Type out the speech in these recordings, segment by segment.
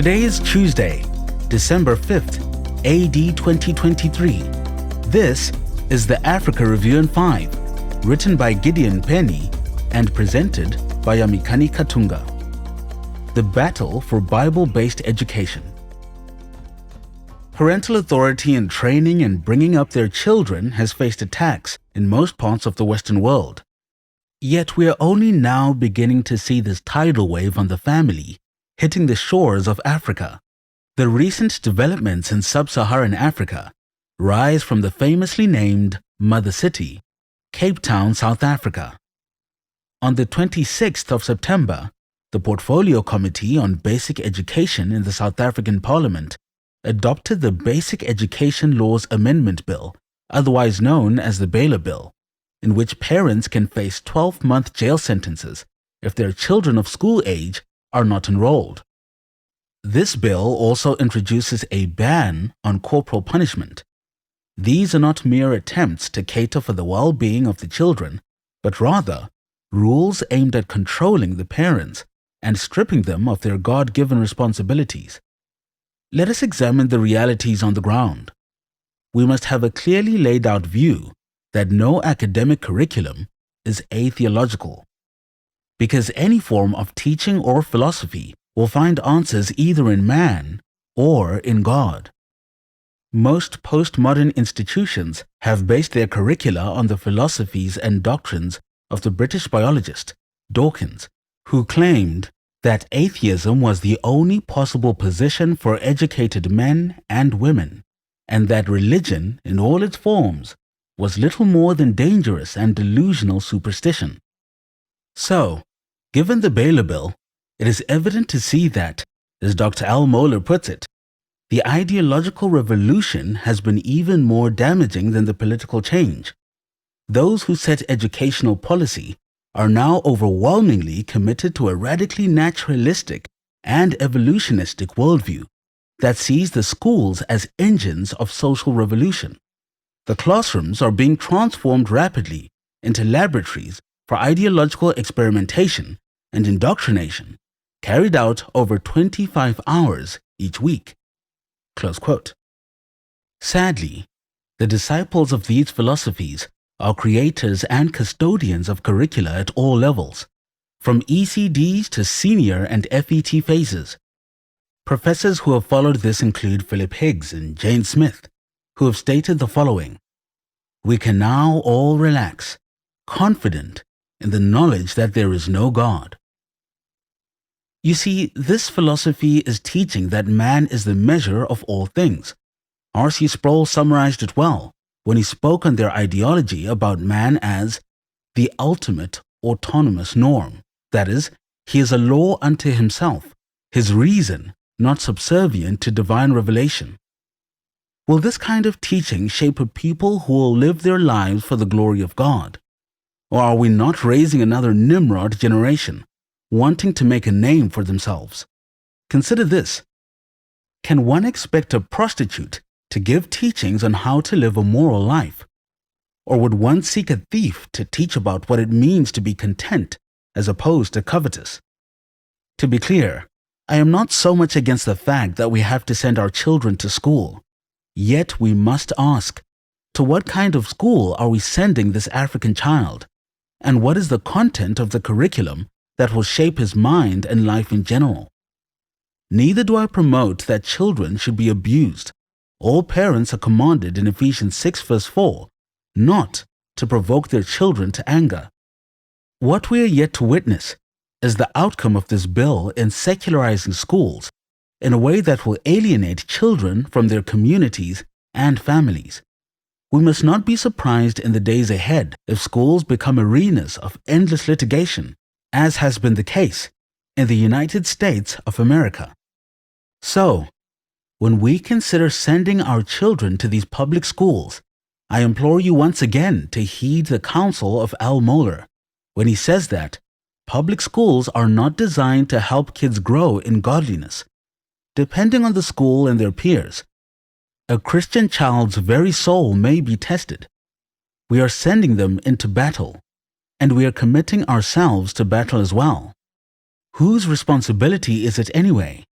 Today is Tuesday, December 5th, AD 2023. This is the Africa Review in 5, written by Gideon Penny and presented by Amikani Katunga. The Battle for Bible-Based Education. Parental authority in training and bringing up their children has faced attacks in most parts of the Western world. Yet we are only now beginning to see this tidal wave on the family hitting the shores of Africa. The recent developments in sub-Saharan Africa rise from the famously named Mother City, Cape Town, South Africa. On the 26th of September, the Portfolio Committee on Basic Education in the South African Parliament adopted the Basic Education Laws Amendment Bill, otherwise known as the Baylor Bill, in which parents can face 12-month jail sentences if their children of school age are not enrolled. This bill also introduces a ban on corporal punishment. These are not mere attempts to cater for the well-being of the children, but rather rules aimed at controlling the parents and stripping them of their God-given responsibilities. Let us examine the realities on the ground. We must have a clearly laid out view that no academic curriculum is a-theological, because any form of teaching or philosophy will find answers either in man or in God. Most postmodern institutions have based their curricula on the philosophies and doctrines of the British biologist Dawkins, who claimed that atheism was the only possible position for educated men and women, and that religion, in all its forms, was little more than dangerous and delusional superstition. So, given the Baylor Bill, it is evident to see that, as Dr. Al Mohler puts it, the ideological revolution has been even more damaging than the political change. Those who set educational policy are now overwhelmingly committed to a radically naturalistic and evolutionistic worldview that sees the schools as engines of social revolution. The classrooms are being transformed rapidly into laboratories for ideological experimentation and indoctrination, carried out over 25 hours each week. Close quote. Sadly, the disciples of these philosophies are creators and custodians of curricula at all levels, from ECDs to senior and FET phases. Professors who have followed this include Philip Higgs and Jane Smith, who have stated the following: "We can now all relax, confident in the knowledge that there is no God." You see, this philosophy is teaching that man is the measure of all things. R.C. Sproul summarized it well when he spoke on their ideology about man as the ultimate autonomous norm. That is, he is a law unto himself, his reason not subservient to divine revelation. Will this kind of teaching shape a people who will live their lives for the glory of God? Or are we not raising another Nimrod generation, wanting to make a name for themselves? Consider this. Can one expect a prostitute to give teachings on how to live a moral life? Or would one seek a thief to teach about what it means to be content as opposed to covetous? To be clear, I am not so much against the fact that we have to send our children to school. Yet we must ask, to what kind of school are we sending this African child? And what is the content of the curriculum that will shape his mind and life in general? Neither do I promote that children should be abused. All parents are commanded in Ephesians 6 verse 4 not to provoke their children to anger. What we are yet to witness is the outcome of this bill in secularizing schools in a way that will alienate children from their communities and families. We must not be surprised in the days ahead if schools become arenas of endless litigation, as has been the case in the United States of America. So, when we consider sending our children to these public schools, I implore you once again to heed the counsel of Al Mohler when he says that public schools are not designed to help kids grow in godliness. Depending on the school and their peers, a Christian child's very soul may be tested. We are sending them into battle, and we are committing ourselves to battle as well. Whose responsibility is it anyway?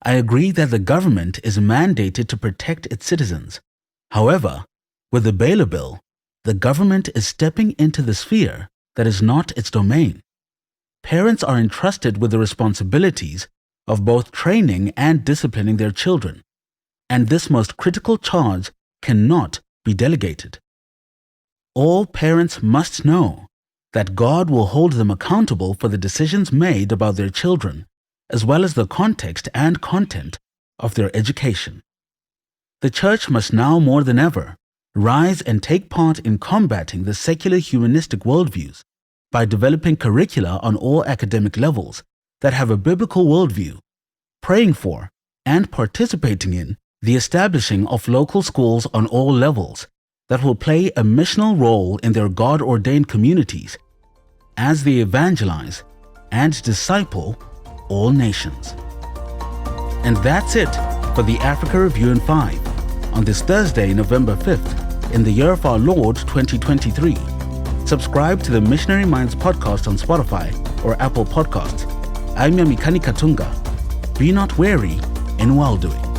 I agree that the government is mandated to protect its citizens. However, with the Bail Bill, the government is stepping into the sphere that is not its domain. Parents are entrusted with the responsibilities of both training and disciplining their children, and this most critical charge cannot be delegated. All parents must know that God will hold them accountable for the decisions made about their children, as well as the context and content of their education. The Church must now more than ever rise and take part in combating the secular humanistic worldviews by developing curricula on all academic levels that have a biblical worldview, praying for and participating in the establishing of local schools on all levels that will play a missional role in their God-ordained communities as they evangelize and disciple all nations. And that's it for the Africa Review in 5 on this Thursday, November 5th, in the year of our Lord 2023. Subscribe to the Missionary Minds podcast on Spotify or Apple Podcasts. I'm Yamikani Katunga. Be not weary in well-doing.